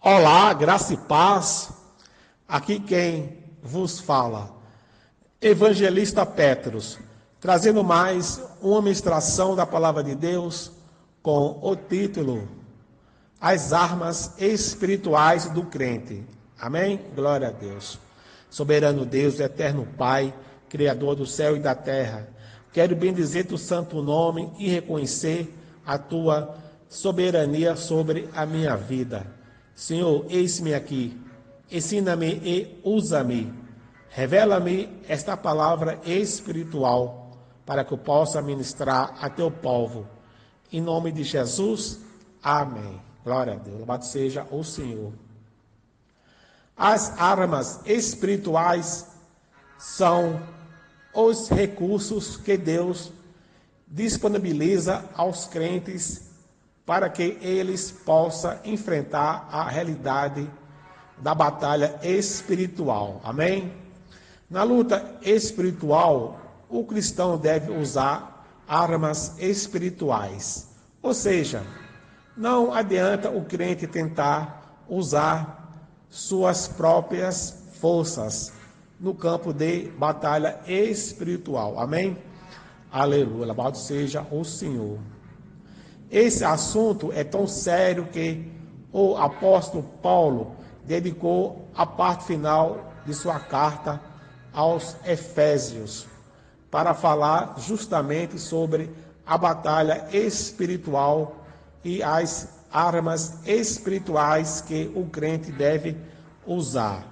Olá, graça e paz. Aqui quem vos fala, Evangelista Petros, trazendo mais uma ministração da Palavra de Deus com o título As Armas Espirituais do Crente. Amém? Glória a Deus. Soberano Deus, eterno Pai, Criador do céu e da terra, quero bendizer teu santo nome e reconhecer a tua soberania sobre a minha vida. Senhor, eis-me aqui, ensina-me e usa-me, revela-me esta palavra espiritual, para que eu possa ministrar a teu povo. Em nome de Jesus, amém. Glória a Deus, louvado seja o Senhor. As armas espirituais são os recursos que Deus disponibiliza aos crentes para que eles possam enfrentar a realidade da batalha espiritual. Amém? Na luta espiritual, o cristão deve usar armas espirituais. Ou seja, não adianta o crente tentar usar suas próprias forças no campo de batalha espiritual. Amém? Aleluia, louvado seja o Senhor. Esse assunto é tão sério que o apóstolo Paulo dedicou a parte final de sua carta aos Efésios para falar justamente sobre a batalha espiritual e as armas espirituais que o crente deve usar.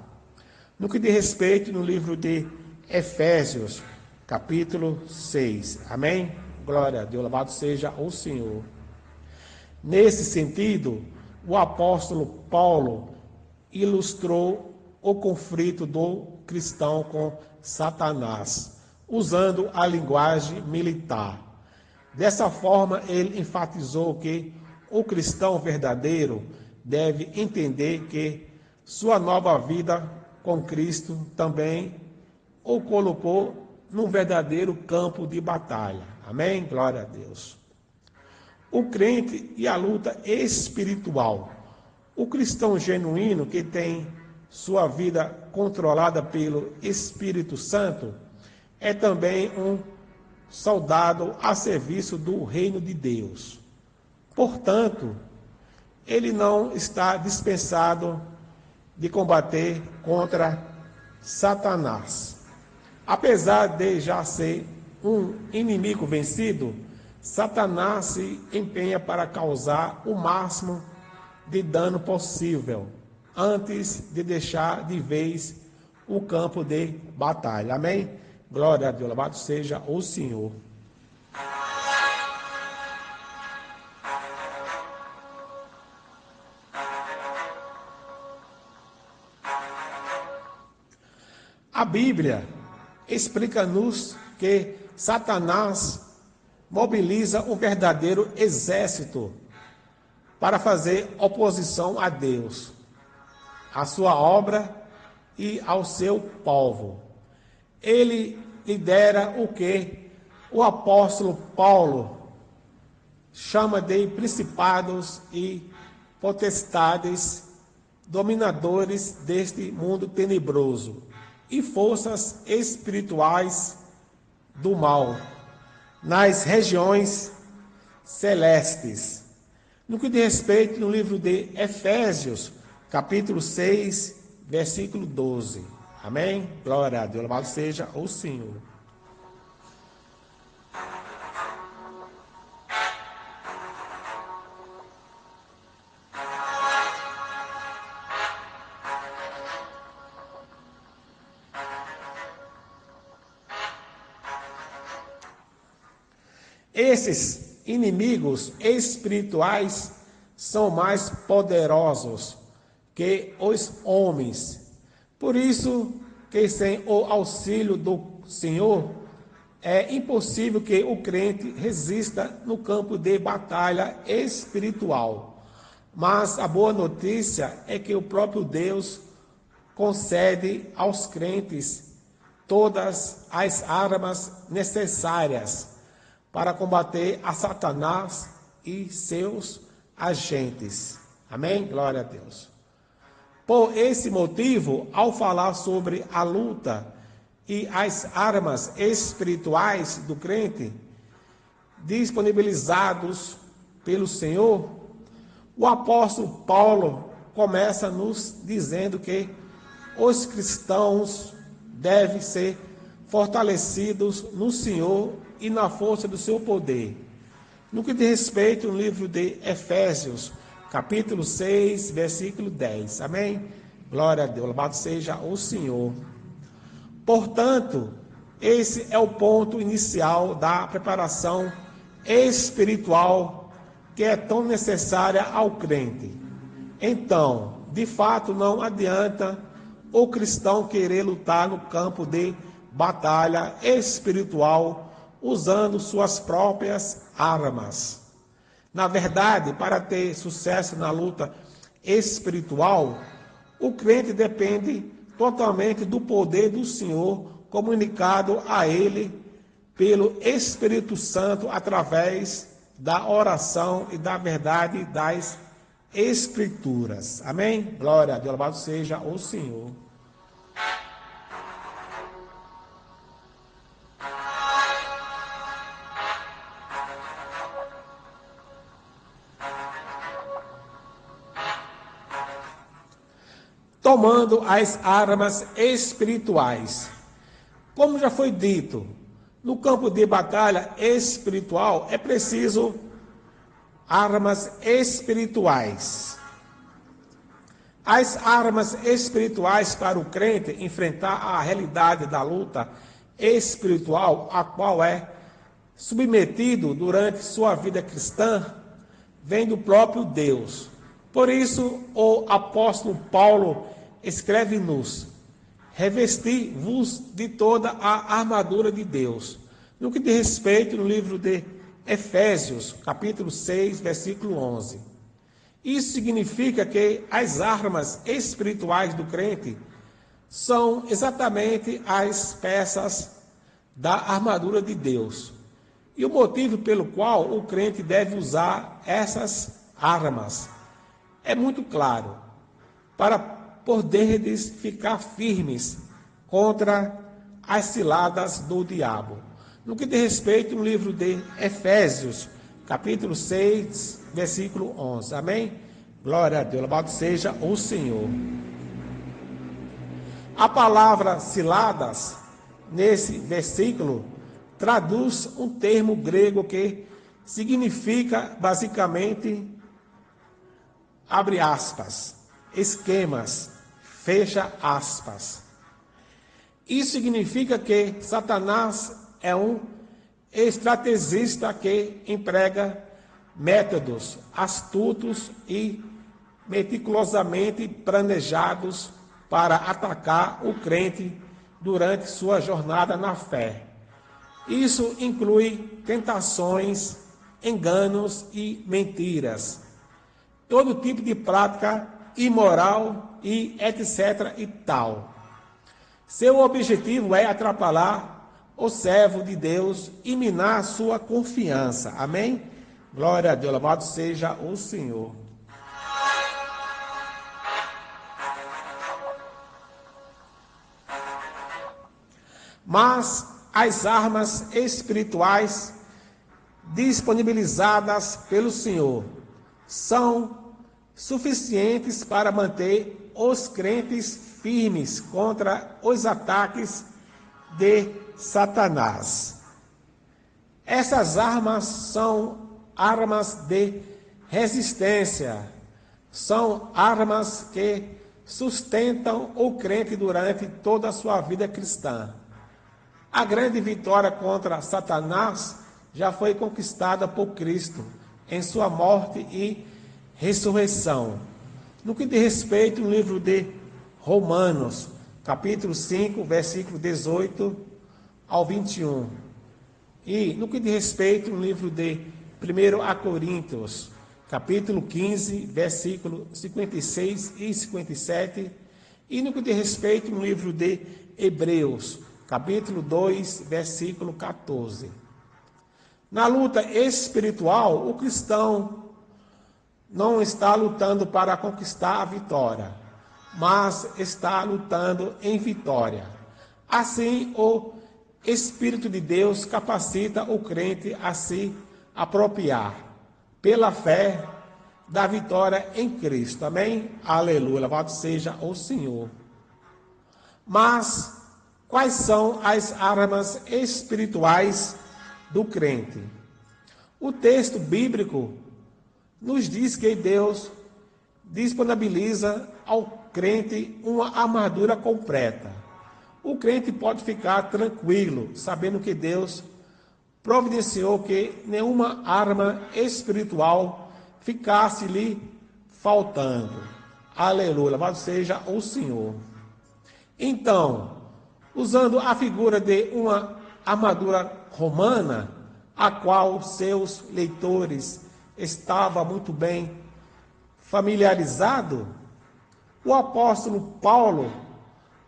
No que diz respeito no livro de Efésios, capítulo 6. Amém? Glória a Deus, louvado seja o Senhor. Nesse sentido, o apóstolo Paulo ilustrou o conflito do cristão com Satanás, usando a linguagem militar. Dessa forma, ele enfatizou que o cristão verdadeiro deve entender que sua nova vida com Cristo também o colocou num verdadeiro campo de batalha. Amém? Glória a Deus. O crente e a luta espiritual. O cristão genuíno que tem sua vida controlada pelo Espírito Santo é também um soldado a serviço do reino de Deus. Portanto, ele não está dispensado de combater contra Satanás. Apesar de já ser um inimigo vencido, Satanás se empenha para causar o máximo de dano possível antes de deixar de vez o campo de batalha. Amém? Glória a Deus, louvado seja o Senhor. A Bíblia explica-nos que Satanás mobiliza um verdadeiro exército para fazer oposição a Deus, à sua obra e ao seu povo. Ele lidera o que o apóstolo Paulo chama de principados e potestades, dominadores deste mundo tenebroso e forças espirituais do mal nas regiões celestes. No que diz respeito no livro de Efésios, capítulo 6, versículo 12. Amém? Glória a Deus, louvado seja o Senhor. Esses inimigos espirituais são mais poderosos que os homens. Por isso que sem o auxílio do Senhor, é impossível que o crente resista no campo de batalha espiritual. Mas a boa notícia é que o próprio Deus concede aos crentes todas as armas necessárias para combater a Satanás e seus agentes. Amém? Glória a Deus. Por esse motivo, ao falar sobre a luta e as armas espirituais do crente, disponibilizados pelo Senhor, o apóstolo Paulo começa nos dizendo que os cristãos devem ser fortalecidos no Senhor e na força do seu poder. No que diz respeito ao livro de Efésios, capítulo 6, versículo 10. Amém? Glória a Deus, louvado seja o Senhor. Portanto, esse é o ponto inicial da preparação espiritual que é tão necessária ao crente. Então, de fato, não adianta o cristão querer lutar no campo de batalha espiritual usando suas próprias armas. Na verdade, para ter sucesso na luta espiritual, o crente depende totalmente do poder do Senhor comunicado a ele pelo Espírito Santo através da oração e da verdade das Escrituras. Amém? Glória a Deus, louvado seja o Senhor. Tomando as armas espirituais. Como já foi dito, no campo de batalha espiritual é preciso armas espirituais. As armas espirituais para o crente enfrentar a realidade da luta espiritual, a qual é submetido durante sua vida cristã, vem do próprio Deus. Por isso, o apóstolo Paulo escreve-nos: revesti-vos de toda a armadura de Deus. No que diz respeito no livro de Efésios, capítulo 6, versículo 11. Isso significa que as armas espirituais do crente são exatamente as peças da armadura de Deus. E o motivo pelo qual o crente deve usar essas armas é muito claro: para poderdes ficar firmes contra as ciladas do diabo. No que diz respeito no livro de Efésios, capítulo 6, versículo 11. Amém? Glória a Deus, louvado seja o Senhor. A palavra ciladas, nesse versículo, traduz um termo grego que significa basicamente, abre aspas, esquemas, fecha aspas. Isso significa que Satanás é um estrategista que emprega métodos astutos e meticulosamente planejados para atacar o crente durante sua jornada na fé. Isso inclui tentações, enganos e mentiras, todo tipo de prática imoral e etc. e tal. Seu objetivo é atrapalhar o servo de Deus e minar sua confiança. Amém? Glória a Deus, louvado seja o Senhor. Mas as armas espirituais disponibilizadas pelo Senhor são suficientes para manter os crentes firmes contra os ataques de Satanás. Essas armas são armas de resistência, são armas que sustentam o crente durante toda a sua vida cristã. A grande vitória contra Satanás já foi conquistada por Cristo em sua morte e ressurreição. No que diz respeito no livro de Romanos, capítulo 5, versículo 18 ao 21. E no que diz respeito no livro de 1 Coríntios, capítulo 15, versículo 56 e 57. E no que diz respeito no livro de Hebreus, capítulo 2, versículo 14. Na luta espiritual, o cristão não está lutando para conquistar a vitória, mas está lutando em vitória. Assim, o Espírito de Deus capacita o crente a se apropriar, pela fé, da vitória em Cristo. Amém? Aleluia. Louvado seja o Senhor. Mas quais são as armas espirituais do crente? O texto bíblico nos diz que Deus disponibiliza ao crente uma armadura completa. O crente pode ficar tranquilo, sabendo que Deus providenciou que nenhuma arma espiritual ficasse lhe faltando. Aleluia, louvado seja o Senhor. Então, usando a figura de uma armadura romana, a qual seus leitores estavam muito bem familiarizados, o apóstolo Paulo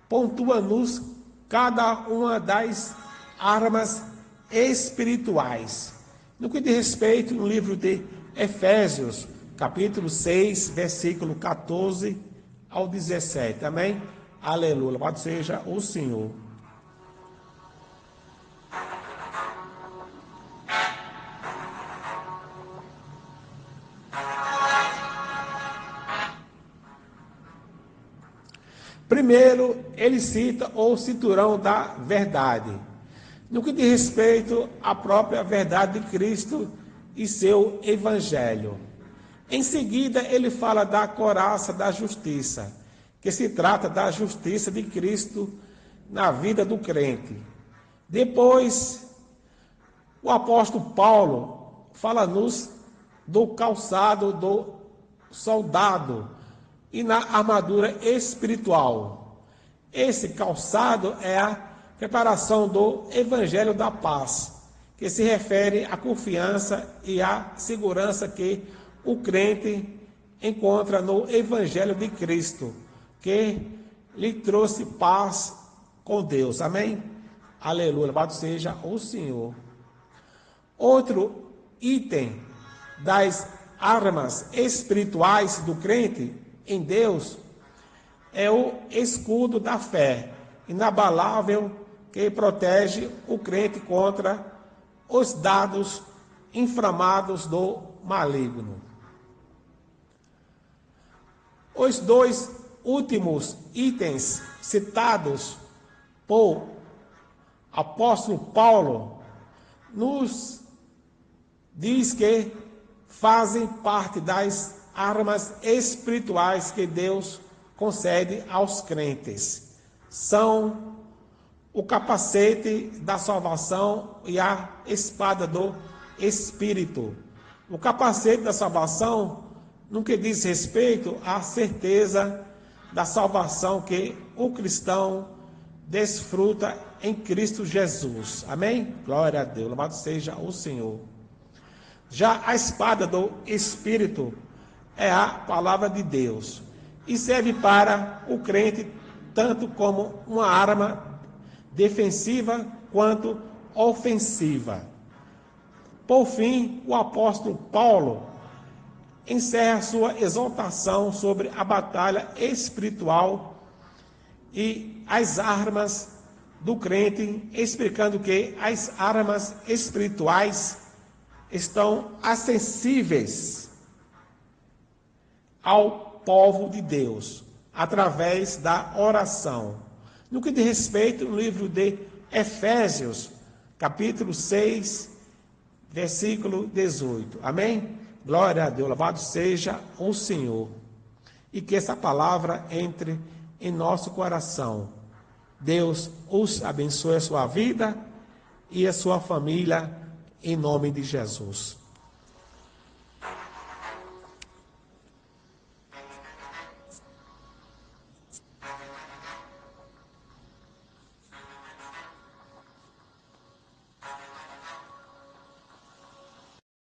pontua-nos cada uma das armas espirituais. No que diz respeito no livro de Efésios, capítulo 6, versículo 14 ao 17. Amém? Aleluia. Louvado seja o Senhor. Primeiro, ele cita o cinturão da verdade, no que diz respeito à própria verdade de Cristo e seu evangelho. Em seguida, ele fala da couraça da justiça, que se trata da justiça de Cristo na vida do crente. Depois, o apóstolo Paulo fala-nos do calçado do soldado e na armadura espiritual. Esse calçado é a preparação do Evangelho da Paz, que se refere à confiança e à segurança que o crente encontra no Evangelho de Cristo, que lhe trouxe paz com Deus. Amém? Aleluia, louvado seja o Senhor. Outro item das armas espirituais do crente em Deus é o escudo da fé, inabalável, que protege o crente contra os dados inflamados do maligno. Os dois últimos itens citados por apóstolo Paulo nos diz que fazem parte das armas espirituais que Deus concede aos crentes. São o capacete da salvação e a espada do Espírito. O capacete da salvação, no que diz respeito à certeza da salvação que o cristão desfruta em Cristo Jesus. Amém? Glória a Deus, louvado seja o Senhor. Já a espada do Espírito é a palavra de Deus e serve para o crente tanto como uma arma defensiva quanto ofensiva. Por fim, o apóstolo Paulo encerra sua exortação sobre a batalha espiritual e as armas do crente, explicando que as armas espirituais estão acessíveis ao povo de Deus, através da oração. No que diz respeito no livro de Efésios, capítulo 6, versículo 18. Amém? Glória a Deus, louvado seja o Senhor. E que essa palavra entre em nosso coração. Deus os abençoe a sua vida e a sua família, em nome de Jesus.